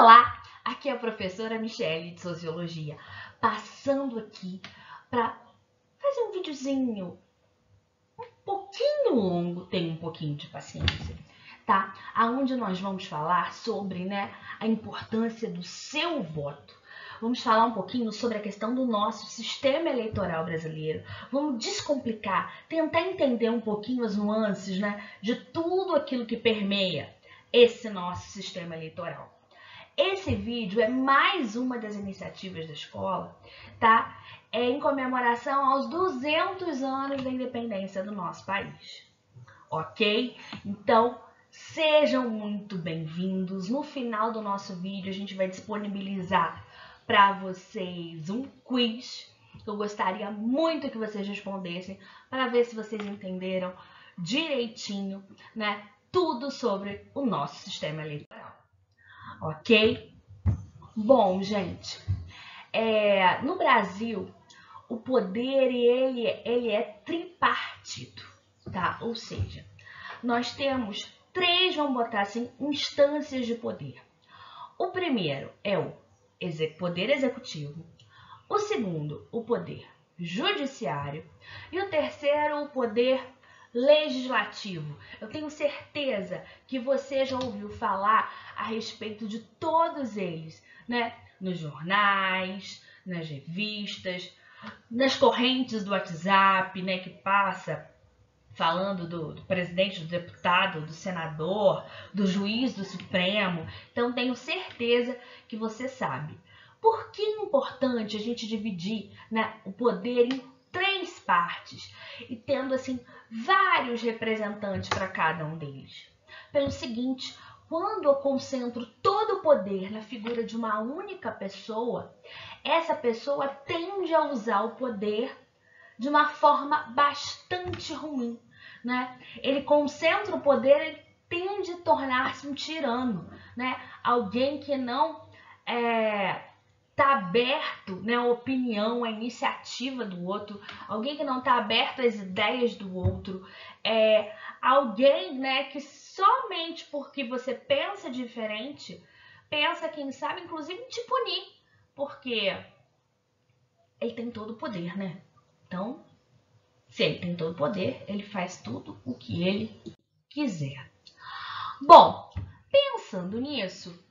Olá, aqui é a professora Michele de Sociologia, passando aqui para fazer um videozinho um pouquinho longo, tem um pouquinho de paciência, tá? Aonde nós vamos falar sobre, a importância do seu voto. Vamos falar um pouquinho sobre a questão do nosso sistema eleitoral brasileiro. Vamos descomplicar, tentar entender um pouquinho as nuances, de tudo aquilo que permeia esse nosso sistema eleitoral. Esse vídeo é mais uma das iniciativas da escola, tá? É em comemoração aos 200 anos da independência do nosso país, ok? Então, sejam muito bem-vindos. No final do nosso vídeo, a gente vai disponibilizar para vocês um quiz. Eu gostaria muito que vocês respondessem para ver se vocês entenderam direitinho, tudo sobre o nosso sistema eleitoral. Ok? Bom, gente, no Brasil, o poder ele é tripartido, tá? Ou seja, nós temos três, vamos botar assim, instâncias de poder. O primeiro é o poder executivo, o segundo, o poder judiciário e o terceiro, o poder legislativo. Eu tenho certeza que você já ouviu falar a respeito de todos eles, nos jornais, nas revistas, nas correntes do WhatsApp, que passa falando do presidente, do deputado, do senador, do juiz do Supremo. Então, tenho certeza que você sabe. Por que é importante a gente dividir o poder em três partes e tendo assim vários representantes para cada um deles? Pelo seguinte, quando eu concentro todo o poder na figura de uma única pessoa, essa pessoa tende a usar o poder de uma forma bastante ruim, Ele concentra o poder, ele tende a tornar-se um tirano, Alguém que não está aberto, à opinião, à iniciativa do outro, alguém que não está aberto às ideias do outro, alguém, que somente porque você pensa diferente, pensa, quem sabe, inclusive, em te punir, porque ele tem todo o poder, Então, se ele tem todo o poder, ele faz tudo o que ele quiser. Bom, pensando nisso,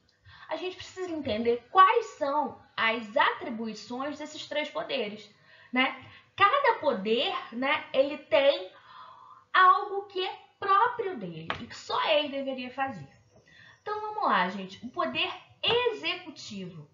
a gente precisa entender quais são as atribuições desses três poderes, Cada poder, ele tem algo que é próprio dele e que só ele deveria fazer. Então, vamos lá, gente. O poder executivo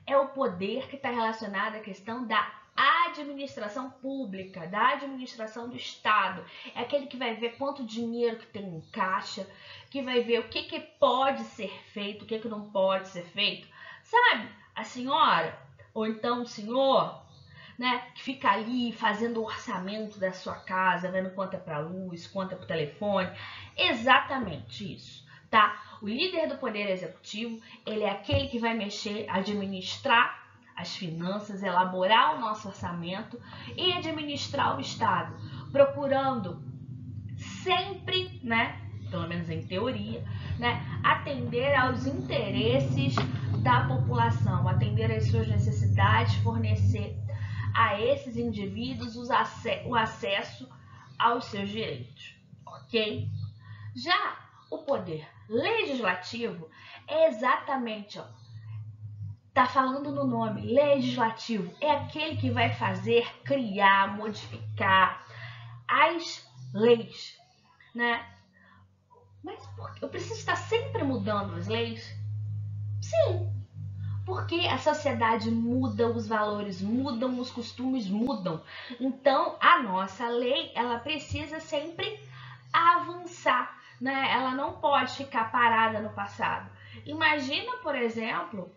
é o poder que está relacionado à questão da administração pública, da administração do Estado. É aquele que vai ver quanto dinheiro que tem em caixa, que vai ver o que pode ser feito, o que não pode ser feito. Sabe, a senhora, ou então o senhor, que fica ali fazendo o orçamento da sua casa, vendo quanto é para a luz, quanto é para o telefone. Exatamente isso, tá? O líder do poder executivo, ele é aquele que vai mexer, administrar as finanças, elaborar o nosso orçamento e administrar o Estado, procurando sempre, pelo menos em teoria, atender aos interesses da população, atender às suas necessidades, fornecer a esses indivíduos o acesso aos seus direitos, ok? Já o poder legislativo é exatamente, tá falando no nome, legislativo, é aquele que vai fazer, criar, modificar as leis, Mas por que eu preciso estar sempre mudando as leis? Sim, porque a sociedade muda, os valores mudam, os costumes mudam. Então, a nossa lei, ela precisa sempre avançar, Ela não pode ficar parada no passado. Imagina, por exemplo,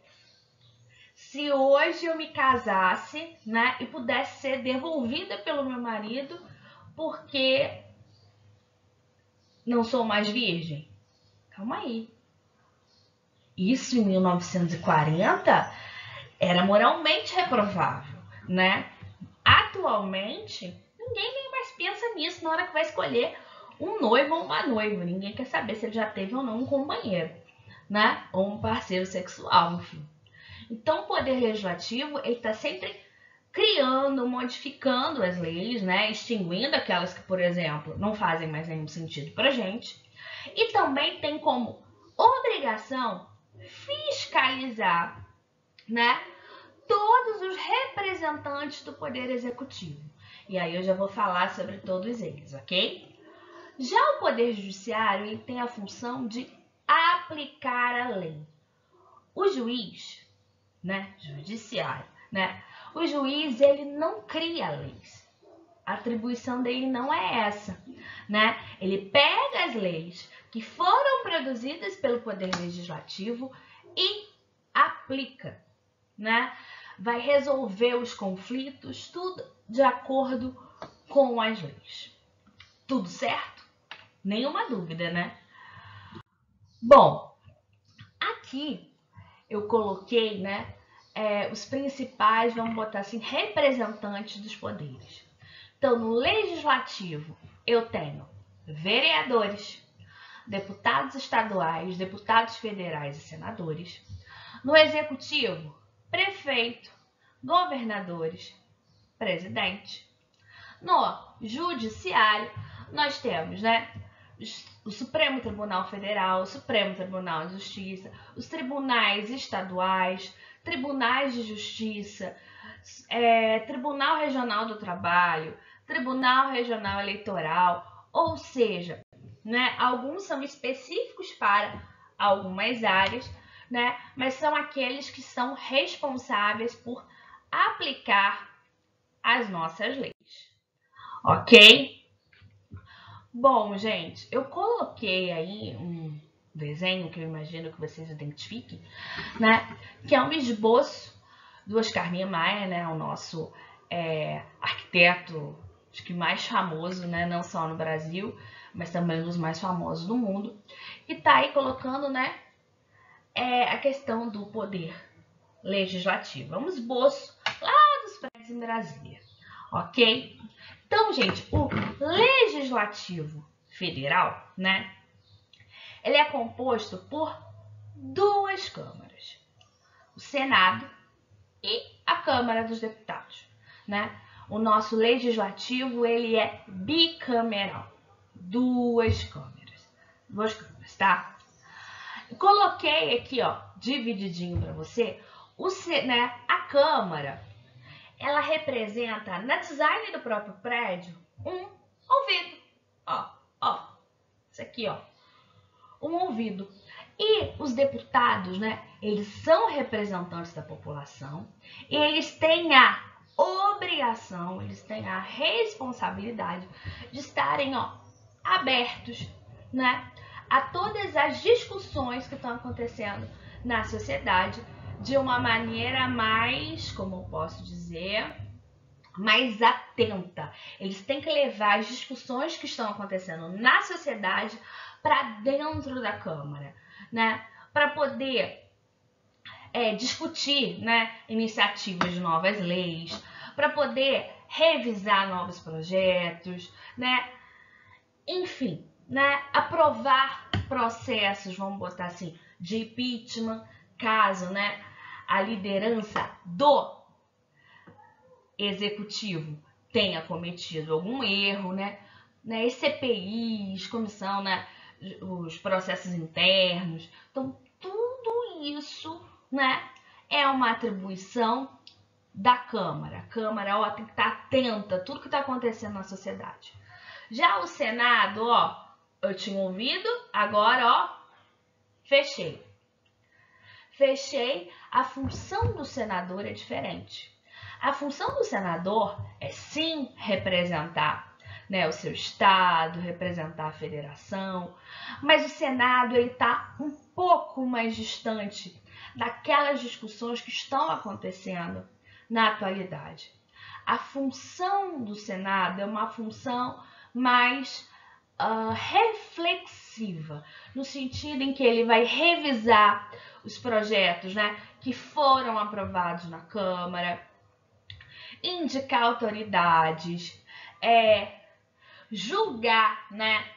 se hoje eu me casasse, e pudesse ser devolvida pelo meu marido porque não sou mais virgem. Calma aí. Isso em 1940 era moralmente reprovável, Atualmente, ninguém nem mais pensa nisso na hora que vai escolher um noivo ou uma noiva. Ninguém quer saber se ele já teve ou não um companheiro, né? Ou um parceiro sexual, enfim. Então, o poder legislativo, ele está sempre criando, modificando as leis, né? Extinguindo aquelas que, por exemplo, não fazem mais nenhum sentido para a gente. E também tem como obrigação fiscalizar, né, todos os representantes do poder executivo. E aí eu já vou falar sobre todos eles, ok? Já o poder judiciário, ele tem a função de aplicar a lei. O juiz, né, judiciário, né, o juiz, ele não cria leis. A atribuição dele não é essa, né? Ele pega as leis que foram produzidas pelo poder legislativo e aplica, né? Vai resolver os conflitos, tudo de acordo com as leis. Tudo certo? Nenhuma dúvida, né? Bom, aqui eu coloquei, né, os principais, vamos botar assim, representantes dos poderes. Então, no legislativo, eu tenho vereadores, deputados estaduais, deputados federais e senadores. No executivo, prefeito, governadores, presidente. No judiciário, nós temos, né, o Supremo Tribunal Federal, o Supremo Tribunal de Justiça, os tribunais estaduais, tribunais de justiça, Tribunal Regional do Trabalho, Tribunal Regional Eleitoral, ou seja, né, alguns são específicos para algumas áreas, né, mas são aqueles que são responsáveis por aplicar as nossas leis, ok? Bom, gente, eu coloquei aí um desenho que eu imagino que vocês identifiquem, né, que é um esboço do Oscar Niemeyer, né, o nosso arquiteto, acho que mais famoso, né, não só no Brasil, mas também um dos mais famosos do mundo, e tá aí colocando, né, a questão do poder legislativo. É um esboço lá dos prédios em Brasília, ok? Então, gente, o legislativo federal, né, ele é composto por duas câmaras, o Senado e a Câmara dos Deputados, né? O nosso legislativo, ele é bicameral, duas câmeras, tá? Coloquei aqui, ó, divididinho para você, né, a Câmara, ela representa, na design do próprio prédio, um ouvido, ó, isso aqui, ó, um ouvido. E os deputados, né, eles são representantes da população, e eles têm a obrigação, eles têm a responsabilidade de estarem, ó, abertos, né, a todas as discussões que estão acontecendo na sociedade de uma maneira mais, como eu posso dizer, mais atenta. Eles têm que levar as discussões que estão acontecendo na sociedade para dentro da Câmara, né? Para poder discutir, né, iniciativas de novas leis, para poder revisar novos projetos, né? Enfim, né, aprovar processos, vamos botar assim, de impeachment, caso, né, a liderança do executivo tenha cometido algum erro, né? As CPIs, comissão, né? Os processos internos. Então, tudo isso, né, é uma atribuição da Câmara. A Câmara, ó, tem que estar atenta a tudo que está acontecendo na sociedade. Já o Senado, ó, eu tinha ouvido, agora, ó, fechei. A função do senador é diferente. A função do senador é sim representar, né, o seu estado, representar a federação, mas o Senado está um pouco mais distante daquelas discussões que estão acontecendo na atualidade. A função do Senado é uma função mais reflexiva, no sentido em que ele vai revisar os projetos, né, que foram aprovados na Câmara, indicar autoridades, julgar, né,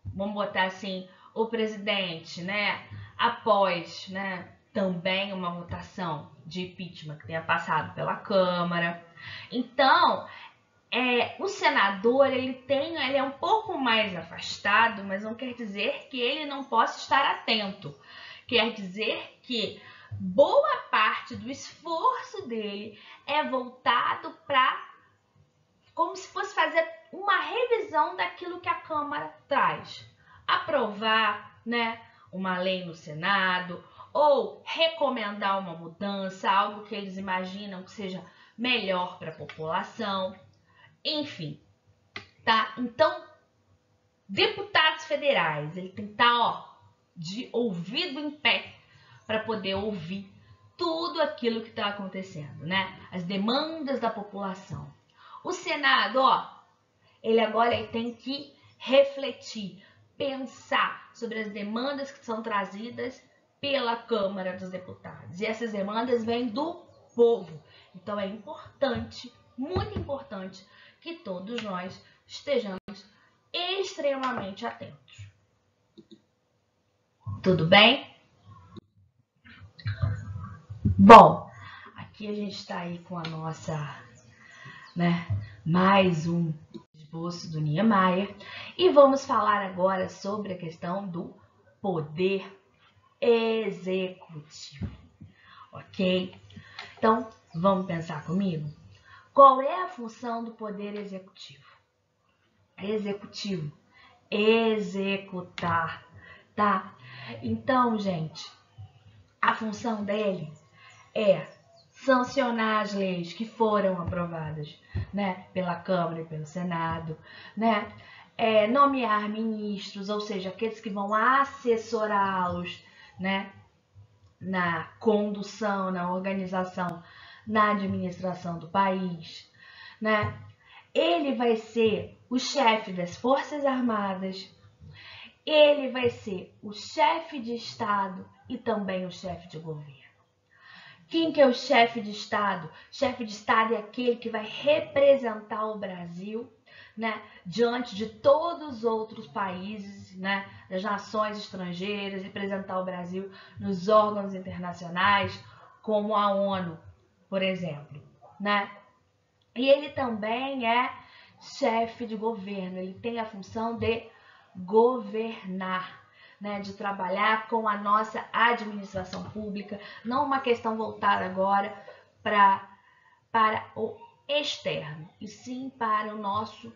vamos botar assim, o presidente, né, após, né, também uma votação de impeachment que tenha passado pela Câmara. Então, o senador ele é um pouco mais afastado, mas não quer dizer que ele não possa estar atento. Quer dizer que boa parte do esforço dele é voltado para como se fosse fazer uma revisão daquilo que a Câmara traz. Aprovar, né, uma lei no Senado ou recomendar uma mudança, algo que eles imaginam que seja melhor para a população. Enfim, tá? Então, deputados federais, ele tem que estar, de ouvido em pé para poder ouvir tudo aquilo que está acontecendo, né? As demandas da população. O Senado, ele agora tem que refletir, pensar sobre as demandas que são trazidas pela Câmara dos Deputados. E essas demandas vêm do povo. Então é importante, muito importante, que todos nós estejamos extremamente atentos. Tudo bem? Bom, aqui a gente está aí com a nossa, né, mais um esboço do Niemeyer e vamos falar agora sobre a questão do poder executivo, ok? Então, vamos pensar comigo? Qual é a função do poder executivo? Executivo, executar, tá? Então, gente, a função dele é sancionar as leis que foram aprovadas, né, pela Câmara e pelo Senado, né, nomear ministros, ou seja, aqueles que vão assessorá-los, né, na condução, na organização, na administração do país, né. Ele vai ser o chefe das Forças Armadas, ele vai ser o chefe de Estado e também o chefe de governo. Quem que é o chefe de Estado? Chefe de Estado é aquele que vai representar o Brasil, né, diante de todos os outros países, né, das nações estrangeiras, representar o Brasil nos órgãos internacionais, como a ONU, por exemplo, né? E ele também é chefe de governo, ele tem a função de governar, né, de trabalhar com a nossa administração pública, não uma questão voltada agora para o externo, e sim para o nosso,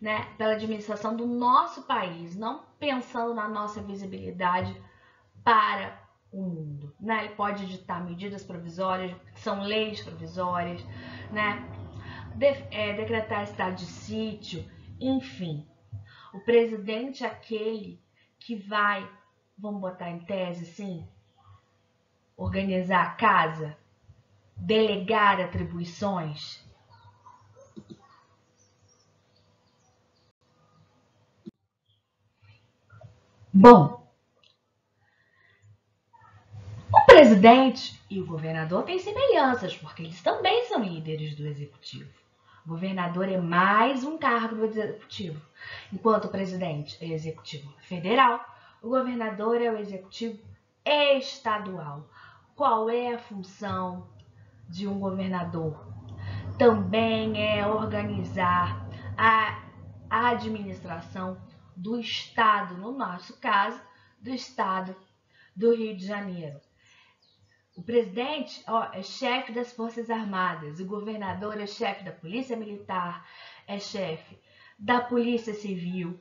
né, pela administração do nosso país, não pensando na nossa visibilidade para o mundo, né? Ele pode editar medidas provisórias, são leis provisórias, né? Decretar estado de sítio, enfim. O presidente é aquele que vai, vamos botar em tese assim, organizar a casa, delegar atribuições. Bom, o presidente e o governador têm semelhanças, porque eles também são líderes do executivo. O governador é mais um cargo do executivo, enquanto o presidente é executivo federal, o governador é o executivo estadual. Qual é a função de um governador? Também é organizar a administração do estado, no nosso caso, do estado do Rio de Janeiro. O presidente é chefe das Forças Armadas, o governador é chefe da Polícia Militar, é chefe da Polícia Civil.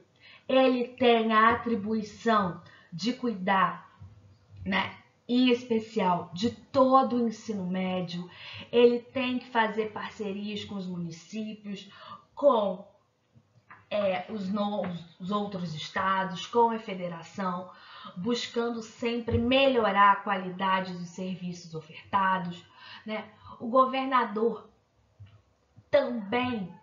Ele tem a atribuição de cuidar, né, em especial de todo o ensino médio. Ele tem que fazer parcerias com os municípios, com os outros estados, com a federação, buscando sempre melhorar a qualidade dos serviços ofertados, né? O governador também,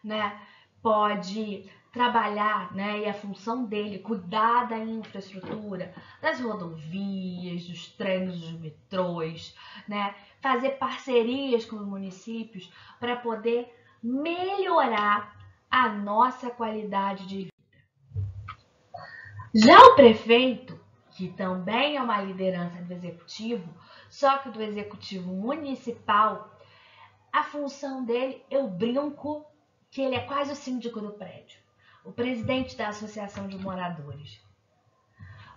né, pode trabalhar, né, e a função dele, cuidar da infraestrutura, das rodovias, dos trens, dos metrôs, né, fazer parcerias com os municípios para poder melhorar a nossa qualidade de vida. Já o prefeito que também é uma liderança do executivo, só que do executivo municipal, a função dele, eu brinco que ele é quase o síndico do prédio, o presidente da associação de moradores.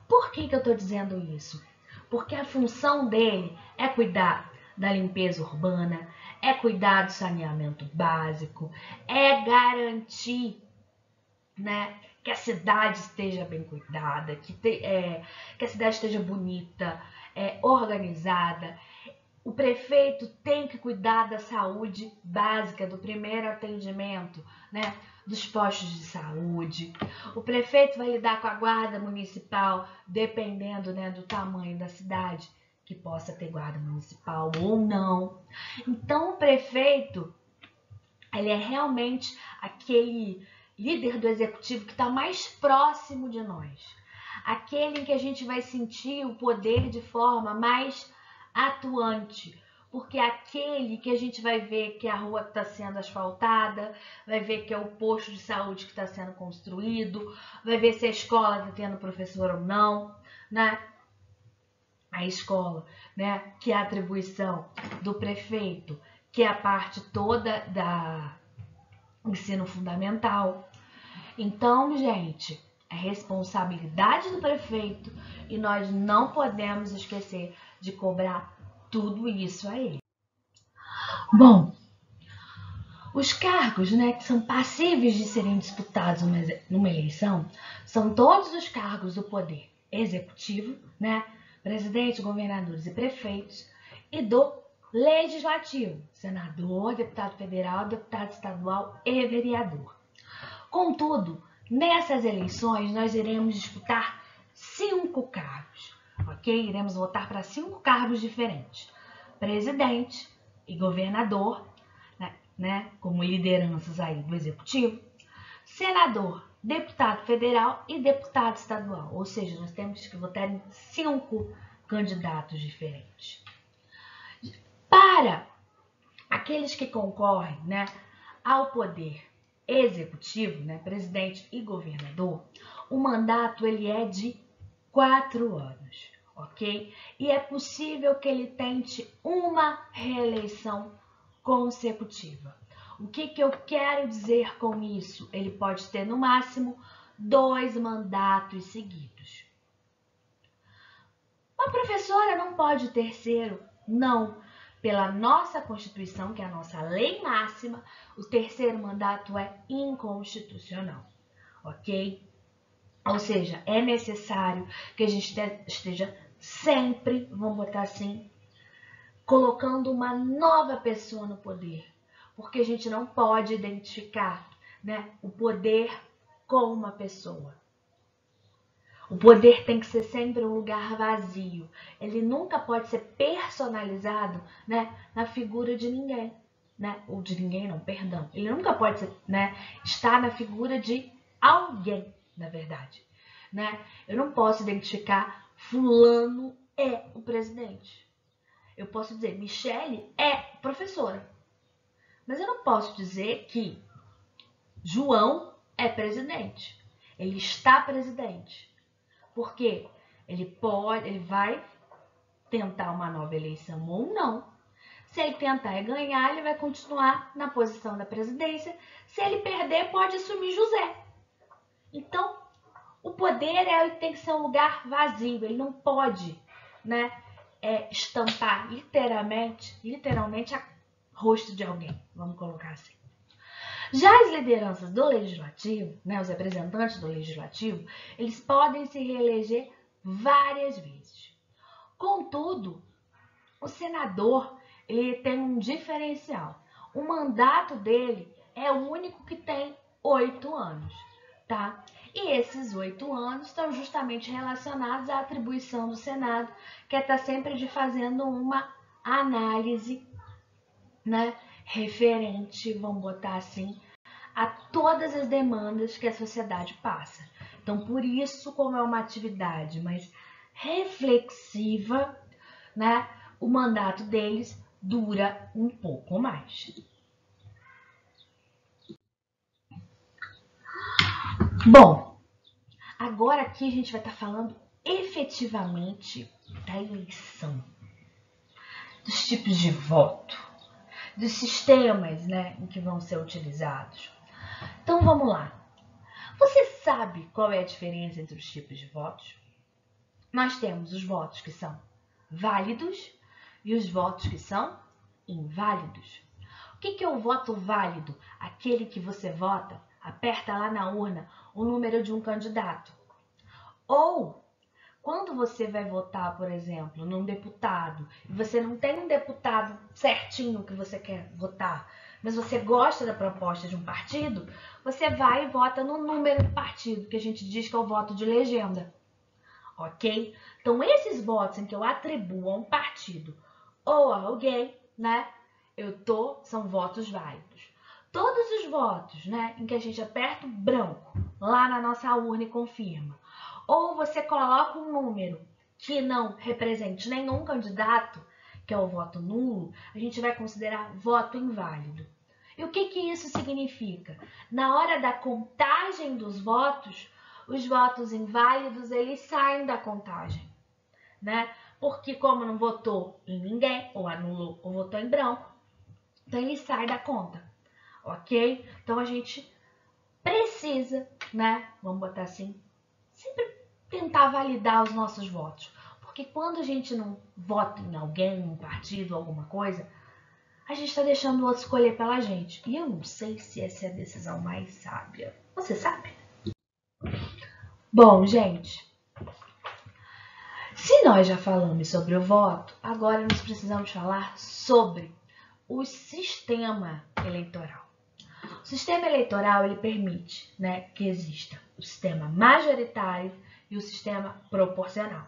Por que eu estou dizendo isso? Porque a função dele é cuidar da limpeza urbana, é cuidar do saneamento básico, é garantir, né, que a cidade esteja bem cuidada, que a cidade esteja bonita, organizada. O prefeito tem que cuidar da saúde básica, do primeiro atendimento, né, dos postos de saúde. O prefeito vai lidar com a guarda municipal, dependendo, né, do tamanho da cidade, que possa ter guarda municipal ou não. Então, o prefeito, ele é realmente aquele líder do executivo que está mais próximo de nós. Aquele em que a gente vai sentir o poder de forma mais atuante, porque é aquele que a gente vai ver que a rua está sendo asfaltada, vai ver que é o posto de saúde que está sendo construído, vai ver se a escola está tendo professor ou não, né? A escola, né? Que é a atribuição do prefeito, que é a parte toda da ensino fundamental. Então, gente, é responsabilidade do prefeito e nós não podemos esquecer de cobrar tudo isso a ele. Bom, os cargos, né, que são passíveis de serem disputados numa eleição são todos os cargos do poder executivo, né, presidente, governadores e prefeitos, e do legislativo, senador, deputado federal, deputado estadual e vereador. Contudo, nessas eleições nós iremos disputar 5 cargos, ok? Iremos votar para 5 cargos diferentes: presidente e governador, né, como lideranças aí do executivo, senador, deputado federal e deputado estadual. Ou seja, nós temos que votar em 5 candidatos diferentes. Para aqueles que concorrem, né, ao poder executivo, né, presidente e governador, o mandato ele é de 4 anos, ok? E é possível que ele tente uma reeleição consecutiva. O que eu quero dizer com isso? Ele pode ter no máximo 2 mandatos seguidos. A professora não pode terceiro? Não. Pela nossa Constituição, que é a nossa lei máxima, o terceiro mandato é inconstitucional, ok? Ou seja, é necessário que a gente esteja sempre, vamos botar assim, colocando uma nova pessoa no poder, porque a gente não pode identificar, né, o poder com uma pessoa. O poder tem que ser sempre um lugar vazio. Ele nunca pode ser personalizado, né, na figura de ninguém, né? Ou de ninguém, não, perdão. Ele nunca pode ser, né, estar na figura de alguém, na verdade, né? Eu não posso identificar fulano é o presidente. Eu posso dizer Michele é professora. Mas eu não posso dizer que João é presidente. Ele está presidente. Porque ele vai tentar uma nova eleição ou não. Se ele tentar e ganhar, ele vai continuar na posição da presidência. Se ele perder, pode assumir José. Então, o poder tem que ser um lugar vazio. Ele não pode, né, estampar literalmente a rosto de alguém. Vamos colocar assim. Já as lideranças do legislativo, né, os representantes do legislativo, eles podem se reeleger várias vezes. Contudo, o senador ele tem um diferencial. O mandato dele é o único que tem 8 anos, tá? E esses 8 anos estão justamente relacionados à atribuição do Senado, que está sempre fazendo uma análise, né, referente, vamos botar assim, a todas as demandas que a sociedade passa. Então, por isso, como é uma atividade mais reflexiva, né, o mandato deles dura um pouco mais. Bom, agora aqui a gente vai estar falando efetivamente da eleição, dos tipos de voto, dos sistemas, né, em que vão ser utilizados. Então vamos lá. Você sabe qual é a diferença entre os tipos de votos? Nós temos os votos que são válidos e os votos que são inválidos. O que é o voto válido? Aquele que você vota, aperta lá na urna o número de um candidato. Ou, quando você vai votar, por exemplo, num deputado, e você não tem um deputado certinho que você quer votar, mas você gosta da proposta de um partido, você vai e vota no número do partido, que a gente diz que é o voto de legenda. Ok? Então, esses votos em que eu atribuo a um partido ou a alguém, né? São votos válidos. Todos os votos, né, em que a gente aperta o branco lá na nossa urna e confirma, ou você coloca um número que não represente nenhum candidato, que é o voto nulo, a gente vai considerar voto inválido. E o que isso significa? Na hora da contagem dos votos, os votos inválidos, eles saem da contagem, né? Porque como não votou em ninguém, ou anulou, ou votou em branco, então ele sai da conta, ok? Então a gente precisa, né? Vamos botar assim, sempre tentar validar os nossos votos. Porque quando a gente não vota em alguém, um partido, alguma coisa, a gente está deixando o outro escolher pela gente. E eu não sei se essa é a decisão mais sábia. Você sabe? Bom, gente, se nós já falamos sobre o voto, agora nós precisamos falar sobre o sistema eleitoral. O sistema eleitoral ele permite, né, que exista o sistema majoritário e o sistema proporcional.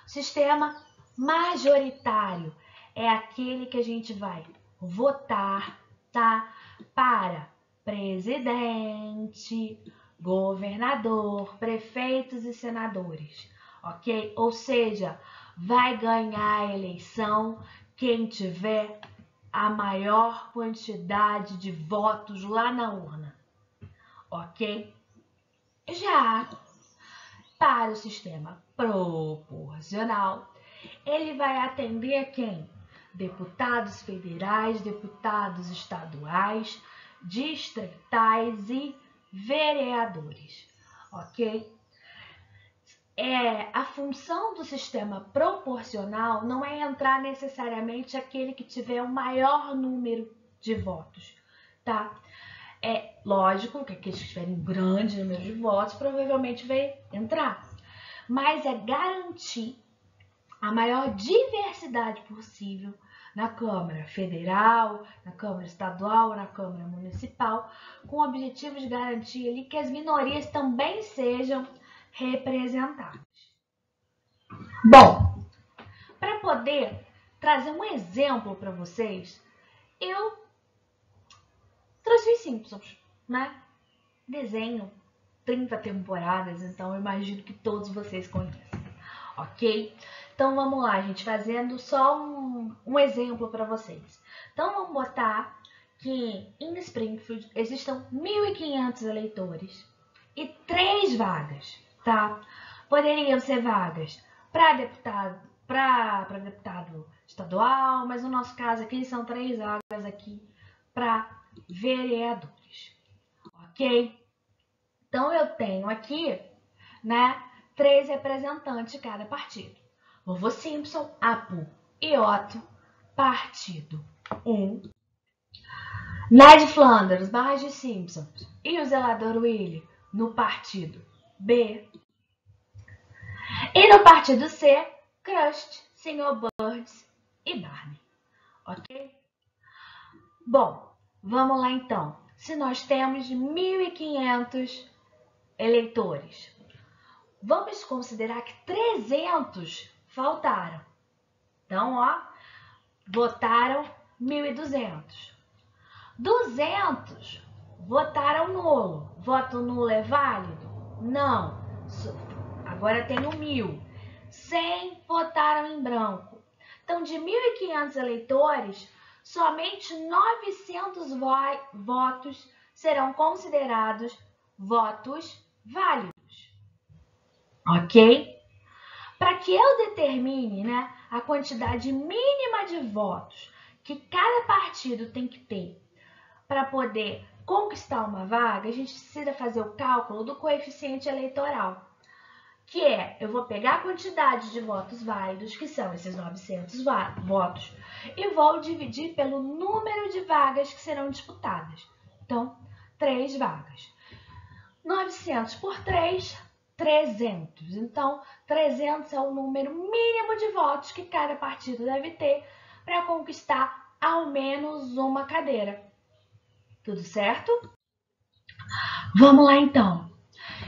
O sistema majoritário é aquele que a gente vai votar, tá, para presidente, governador, prefeitos e senadores, ok? Ou seja, vai ganhar a eleição quem tiver a maior quantidade de votos lá na urna, ok? Já para o sistema proporcional, ele vai atender a quem? Deputados federais, deputados estaduais, distritais e vereadores, ok? A função do sistema proporcional não é entrar necessariamente aquele que tiver o maior número de votos, tá? É lógico que aqueles que tiverem um grande número de votos provavelmente vai entrar, mas é garantir a maior diversidade possível na Câmara Federal, na Câmara Estadual, na Câmara Municipal, com o objetivo de garantir ali que as minorias também sejam representadas. Bom, para poder trazer um exemplo para vocês, eu trouxe os Simpsons, né? Desenho, 30 temporadas, então eu imagino que todos vocês conhecem, ok? Então vamos lá, gente, fazendo só um exemplo para vocês. Então vamos botar que em Springfield existam 1.500 eleitores e 3 vagas, tá? Poderiam ser vagas para deputado estadual, mas no nosso caso aqui são 3 vagas aqui para vereadores, ok? Então eu tenho aqui, né, 3 representantes de cada partido. Vovô Simpson, Apu e Otto, partido 1. Ned Flanders, Marge Simpson e o zelador Willie no partido B. E no partido C, Crust, Sr. Burns e Barney. Ok? Bom, vamos lá então. Se nós temos 1.500 eleitores, vamos considerar que 300 faltaram. Então, ó, votaram 1.200. 200 votaram nulo. Voto nulo é válido? Não. Agora tenho 1.000. 100 votaram em branco. Então, de 1.500 eleitores, somente 900 votos serão considerados votos válidos. Ok? Para que eu determine, né, a quantidade mínima de votos que cada partido tem que ter para poder conquistar uma vaga, a gente precisa fazer o cálculo do coeficiente eleitoral, que é, eu vou pegar a quantidade de votos válidos, que são esses 900 votos, e vou dividir pelo número de vagas que serão disputadas. Então, 3 vagas. 900 por 3, 300. Então, 300 é o número mínimo de votos que cada partido deve ter para conquistar ao menos uma cadeira. Tudo certo? Vamos lá, então.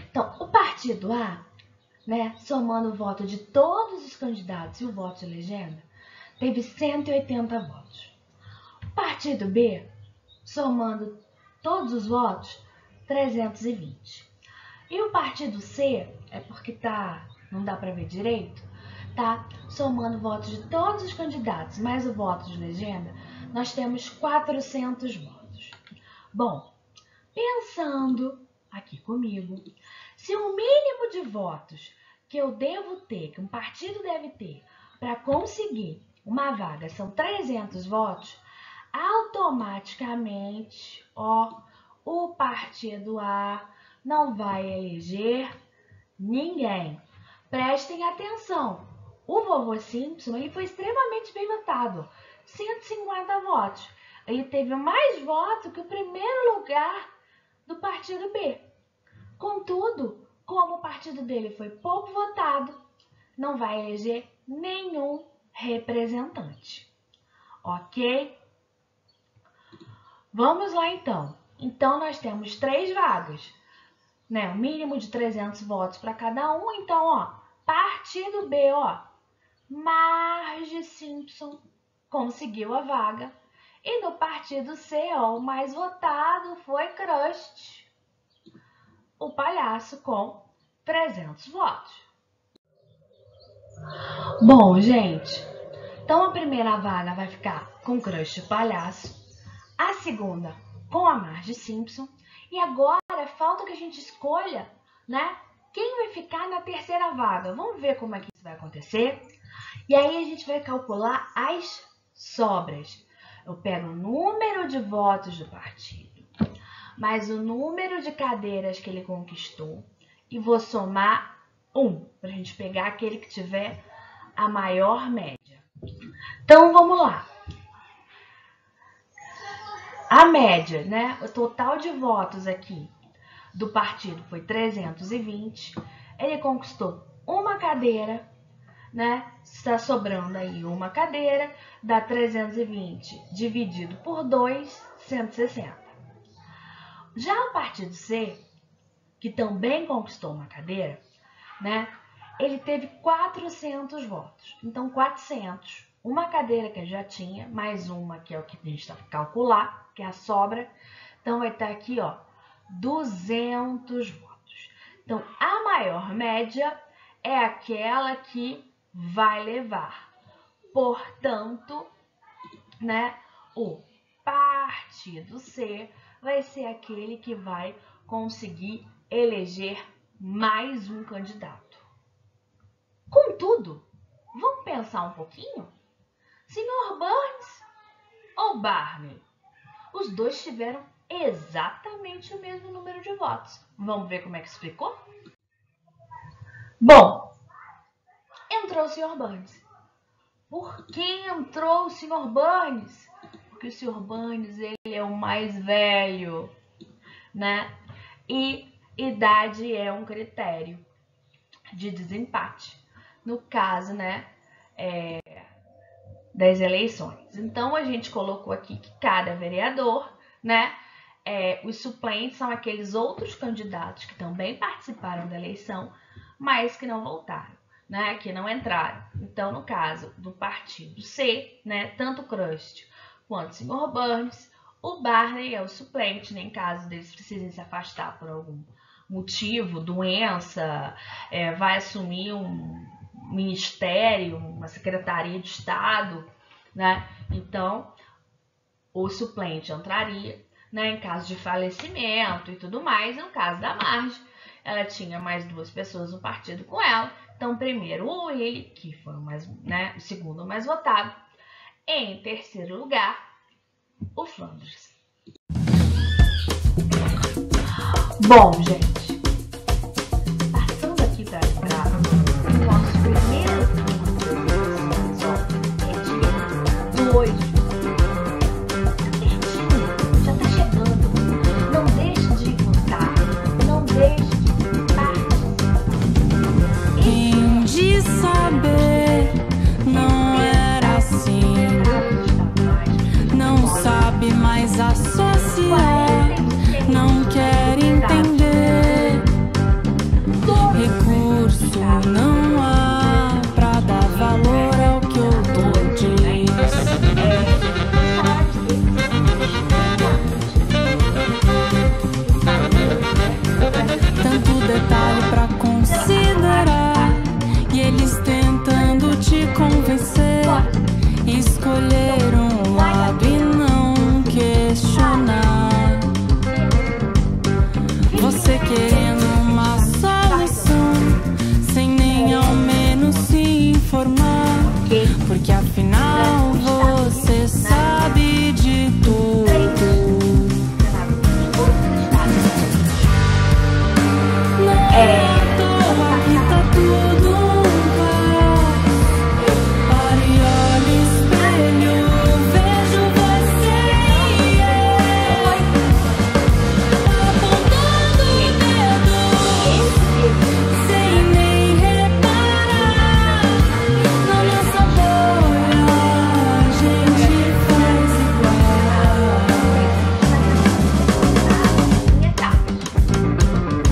Então, o partido A, né, somando o voto de todos os candidatos e o voto de legenda, teve 180 votos. O partido B, somando todos os votos, 320. E o partido C, é porque não dá para ver direito, tá? Somando votos de todos os candidatos mais o voto de legenda, nós temos 400 votos. Bom, pensando aqui comigo, se o mínimo de votos que eu devo ter, que um partido deve ter para conseguir uma vaga são 300 votos, automaticamente, o partido A não vai eleger ninguém. Prestem atenção, o vovô Simpson ele foi extremamente bem votado, 150 votos. Ele teve mais votos que o primeiro lugar do partido B. Contudo, como o partido dele foi pouco votado, não vai eleger nenhum representante. Ok? Vamos lá, então. Então, nós temos 3 vagas, né? O mínimo de 300 votos para cada um. Então, partido B, Marge Simpson conseguiu a vaga. E no partido C, o mais votado foi Crust, o palhaço, com 300 votos. Bom, gente, então a primeira vaga vai ficar com Crust, o palhaço. A segunda com a Marge Simpson. E agora falta que a gente escolha, né, quem vai ficar na terceira vaga. Vamos ver como é que isso vai acontecer. E aí a gente vai calcular as sobras. Eu pego o número de votos do partido, mais o número de cadeiras que ele conquistou, e vou somar 1, para a gente pegar aquele que tiver a maior média. Então, vamos lá. A média, né? O total de votos aqui do partido foi 320. Ele conquistou uma cadeira, né? Está sobrando aí uma cadeira, dá 320 dividido por 2, 160. Já o partido C, que também conquistou uma cadeira, né? Ele teve 400 votos. Então, 400, uma cadeira que ele já tinha, mais uma que é o que a gente está para calcular, que é a sobra. Então, vai estar aqui, 200 votos. Então, a maior média é aquela que vai levar. Portanto, né, o partido C vai ser aquele que vai conseguir eleger mais um candidato. Contudo, vamos pensar um pouquinho? Sr. Burns ou Barney? Os dois tiveram exatamente o mesmo número de votos. Vamos ver como é que isso ficou? Bom, entrou o Sr. Burns. Por que entrou o Sr. Burns? Porque o Sr. Burns ele é o mais velho, né? E idade é um critério de desempate. No caso, né, das eleições. Então, a gente colocou aqui que cada vereador, né, os suplentes são aqueles outros candidatos que também participaram da eleição, mas que não voltaram, né, que não entraram. Então, no caso do partido C, né, tanto o Crust quanto o Sr. Burns, o Barney é o suplente, né, em caso deles precisem se afastar por algum motivo, doença, vai assumir um ministério, uma secretaria de Estado, né? Então, o suplente entraria, né, em caso de falecimento e tudo mais. No caso da Marge, ela tinha mais 2 pessoas no partido com ela. Então, primeiro o ele, que foi o mais, né, o segundo mais votado. Em terceiro lugar, o Flandres. Bom, gente, passando aqui para o nosso primeiro é de 2 de já tá chegando. Não deixe de votar, não deixe de participar. Quem de saber não era assim, não sabe mais associar, não quer entender. Recurso não há pra dar valor ao que o outro diz. Tanto detalhe pra considerar, e eles tentando te convencer. Escolher um lado e não questionar. Você querendo uma solução, sem nem ao menos se informar. Porque afinal você sabe de tudo. Não é à toa que tá tudo um caos. Pare e olhe o espelho, vejo você e eu apontando o dedo, sem nem reparar. Na nossa bolha a gente faz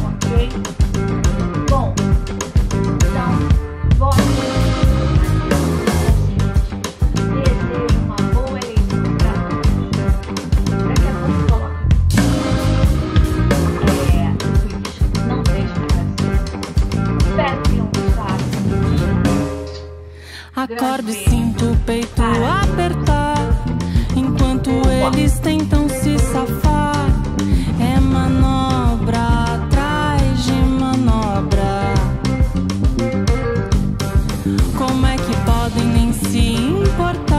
Ok? Bom, então, vote. Desejo uma boa eleição para todos. Daqui a pouco coloca não deixe de fazer. Espero que tenham gostado. Acordo e sinto o peito apertar, enquanto eles tentam se safar. É manobra atrás de manobra. Como é que podem nem se importar?